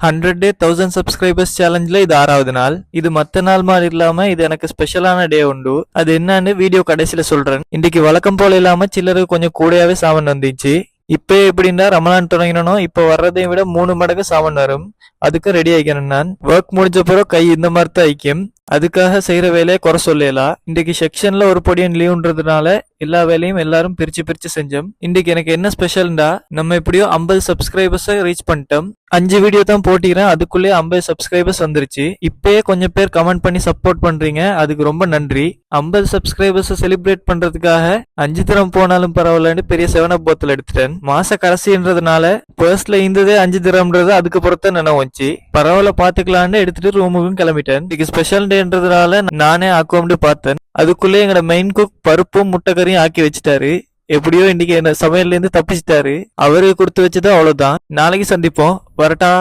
100 டே 1000 subscribers சேலஞ்சில் இது 6வது நாள். இது மற்ற நாள் மாதிரி இல்லாம இது எனக்கு ஸ்பெஷலான டே உண்டு. அது என்னன்னு வீடியோ கடைசியில சொல்றேன். இன்னைக்கு வழக்கம் போல இல்லாம சிலருக்கு கொஞ்சம் கூடயாவே சாமன் வந்துச்சு. இப்ப எப்படின்னா ரமலான் தொடங்கினோம், இப்ப வர்றதையும் விட 3 மடங்கு சாமன் வரும். அதுக்கு ரெடி ஆகிக்கிறேன். நான் ஒர்க் முடிஞ்ச பிறகு கை இந்த மாதிரி தான் ஐக்கியம். அதுக்காக செய்யற வேலையை குறை சொல்லலாம். இன்றைக்கு செக்ஷன்ல ஒரு பொடியன் லீவ்ன்றதுனால எல்லா வேலையும் எல்லாரும் பிரிச்சு பிரிச்சு செஞ்சோம். இன்றைக்கு எனக்கு என்ன ஸ்பெஷல்டா, நம்ம எப்படியோ 50 சப்ஸ்கிரைபர்ஸ் ரீச் பண்ணிட்டோம். 5 வீடியோ தான் போட்டிக்கிறேன், அதுக்குள்ளே 50 சப்ஸ்கிரைபர்ஸ் வந்துருச்சு. இப்பயே கொஞ்சம் பேர் கமெண்ட் பண்ணி சப்போர்ட் பண்றீங்க, அதுக்கு ரொம்ப நன்றி. 50 சப்ஸ்கிரைபர்ஸ் செலிப்ரேட் பண்றதுக்காக 5 திரம் போனாலும் பரவாயில்லன்னு பெரிய 7up போத்தல் எடுத்துட்டேன். மாச கடைசின்றதுனால பர்ஸ்ல இருந்ததே 5 திரம்ன்றது அதுக்கு பொறுத்த நினைவுச்சு. பரவாயில்ல பாத்துக்கலான்னு எடுத்துட்டு ரூமுக்கும் கிளம்பிட்டேன். இன்னைக்கு ஸ்பெஷல் டேன்றதுனால நானே ஆக்குவோம்னு பார்த்தேன். அதுக்குள்ளே எங்களோட மெயின் குக் பருப்பும் முட்டைக்கறியும் ஆக்கி வச்சுட்டாரு. எப்படியோ இன்னைக்கு என்ன சமையல்ல இருந்து தப்பிச்சிட்டாரு. அவருக்கு கொடுத்து வச்சது அவ்வளவுதான். நாளைக்கு சந்திப்போம். வரட்டா.